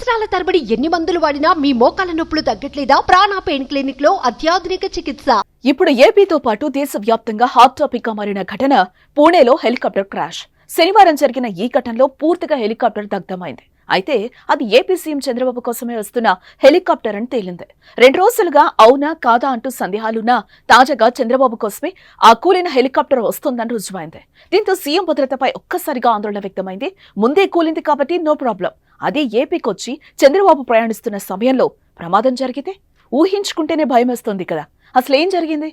సంవత్సరాల తరబడి ఎన్ని మందులు వాడినా మీ మోకాల నొప్పులు తగ్గట్లేదా? ప్రాణ పెయిన్ క్లినిక్ లో అత్యాధునిక చికిత్స. ఇప్పుడు ఏపీతో పాటు దేశవ్యాప్తంగా హాట్ టాపిక్ గా మారిన ఘటన పూణేలో హెలికాప్టర్ క్రాష్. శనివారం జరిగిన ఈ ఘటనలో పూర్తిగా హెలికాప్టర్ దగ్ధమైంది. అయితే అది ఏపీ సీఎం చంద్రబాబు కోసమే వస్తున్న హెలికాప్టర్ అని తేలింది. 2 రోజులుగా అవునా కాదా అంటూ సందేహాలున్నా తాజాగా చంద్రబాబు కోసమే ఆ కూలిన హెలికాప్టర్ వస్తుందని రుజువైంది. దీంతో సీఎం భద్రతపై ఒక్కసారిగా ఆందోళన వ్యక్తమైంది. ముందే కూలింది కాబట్టి నో ప్రాబ్లం. అదే ఏపీకొచ్చి చంద్రబాబు ప్రయాణిస్తున్న సమయంలో ప్రమాదం జరిగితే ఊహించుకుంటేనే భయమేస్తోంది కదా. అసలేం జరిగింది?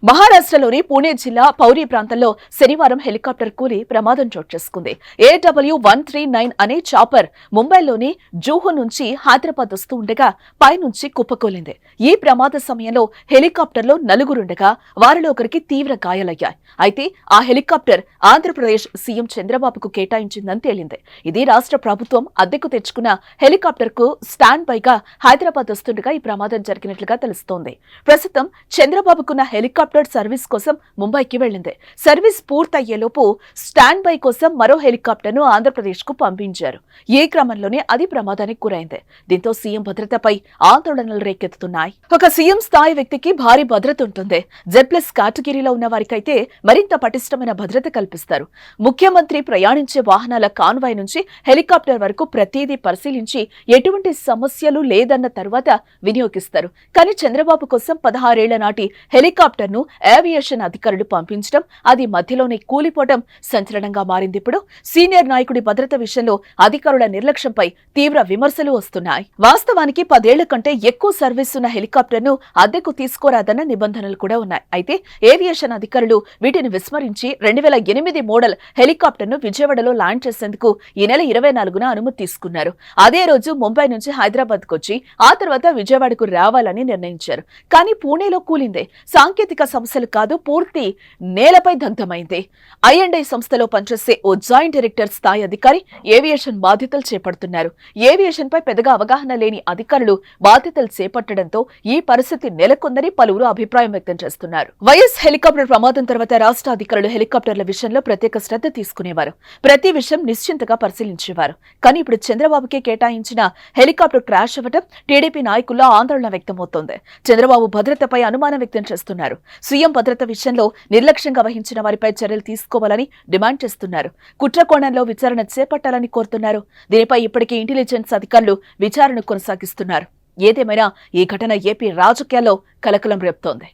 మహారాష్ట్రలోని పూణే జిల్లా పౌరి ప్రాంతంలో శనివారం హెలికాప్టర్ కూలి ప్రమాదం చోటు చేసుకుంది. AW139 అనే చాపర్ ముంబైలోని జూహు నుంచి హైదరాబాద్ వస్తూ ఉండగా పైనుంచి కుప్పకూలింది. ఈ ప్రమాద సమయంలో హెలికాప్టర్లో 4 ఉండగా వారిలో ఒకరికి తీవ్ర గాయాలయ్యాయి. అయితే ఆ హెలికాప్టర్ ఆంధ్రప్రదేశ్ సీఎం చంద్రబాబుకు కేటాయించిందని తేలింది. ఇది రాష్ట్ర ప్రభుత్వం అద్దెకు తెచ్చుకున్న హెలికాప్టర్ కు స్టాండ్ బైగా హైదరాబాద్ వస్తుండగా ఈ ప్రమాదం జరిగినట్లుగా తెలుస్తోంది. ప్రస్తుతం చంద్రబాబుకున్న హెలికాప్టర్ సర్వీస్ కోసం ముంబైకి వెళ్లింది. సర్వీస్ పూర్తయ్యేలోపు స్టాండ్ బై కోసం మరో హెలికాప్టర్ ను ఆంధ్రప్రదేశ్ కు పంపించారు. ఈ క్రమంలోనే అది ప్రమాదానికి గురైంది. దీంతో సీఎం భద్రతపై ఆందోళనలు రేకెత్తుతున్నాయి. ఒక సీఎం స్థాయి వ్యక్తికి భారీ భద్రత ఉంటుంది. Z+ కేటగిరీలో ఉన్న వారికైతే మరింత పటిష్టమైన భద్రత కల్పిస్తారు. ముఖ్యమంత్రి ప్రయాణించే వాహనాల కాన్వాయ్ నుంచి హెలికాప్టర్ వరకు ప్రతిదీ పరిశీలించి ఎటువంటి సమస్యలు లేదన్న తర్వాత వినియోగిస్తారు. కానీ చంద్రబాబు కోసం 16 ఏళ్ల నాటి హెలికాప్టర్ ను ఏవియేషన్ అధికారులు పంపించడం, అది మధ్యలోనే కూలిపోవడం సంచలనంగా మారింది. ఇప్పుడు సీనియర్ నాయకుడి భద్రత విషయంలో అధికారుల నిర్లక్ష్యంపై తీవ్ర విమర్శలు వస్తున్నాయి. వాస్తవానికి 10 ఏళ్ల కంటే ఎక్కువ సర్వీస్ ఉన్న హెలికాప్టర్ ను అద్దెకు తీసుకోరాదన్న నిబంధనలు కూడా ఉన్నాయి. అయితే ఏవియేషన్ అధికారులు వీటిని విస్మరించి 2008 మోడల్ హెలికాప్టర్ ను విజయవాడలో ల్యాండ్ చేసేందుకు ఈ నెల 24న అనుమతి తీసుకున్నారు. అదే రోజు ముంబై నుంచి హైదరాబాద్ కొచ్చి ఆ తర్వాత విజయవాడకు రావాలని నిర్ణయించారు. కానీ పూణేలో కూలిందే. సాంకేతిక సమస్యలు కాదు, పూర్తి నేలపై దగ్ధమైంది. I&I సంస్థలో పనిచేసే ఓ జాయింట్ డైరెక్టర్ స్థాయి అధికారి ఏవియేషన్ బాధ్యతలు చేపడుతున్నారు. ఏవియేషన్ పై పెద్దగా అవగాహన లేని అధికారులు బాధ్యతలు చేపట్టడంతో ఈ పరిస్థితి నెలకొందని పలువురు అభిప్రాయం వ్యక్తం చేస్తున్నారు. వైఎస్ హెలికాప్టర్ ప్రమాదం తర్వాత రాష్ట్ర అధికారులు హెలికాప్టర్ల విషయంలో ప్రత్యేక శ్రద్ధ తీసుకునేవారు. ప్రతి విషయం నిశ్చింతగా పరిశీలించేవారు. కానీ ఇప్పుడు చంద్రబాబుకే కేటాయించిన హెలికాప్టర్ క్రాష్ అవ్వడం టీడీపీ నాయకుల్లో ఆందోళన వ్యక్తమవుతోంది. చంద్రబాబు భద్రతపై అనుమానం వ్యక్తం చేస్తున్నారు. సీఎం భద్రత విషయంలో నిర్లక్ష్యంగా వహించిన వారిపై చర్యలు తీసుకోవాలని డిమాండ్ చేస్తున్నారు. కుట్ర కోణంలో విచారణ చేపట్టాలని కోరుతున్నారు. దీనిపై ఇప్పటికే ఇంటెలిజెన్స్ అధికారులు విచారణ కొనసాగిస్తున్నారు. ఏదేమైనా ఈ ఘటన ఏపీ రాజకీయాల్లో కలకలం రేపుతోంది.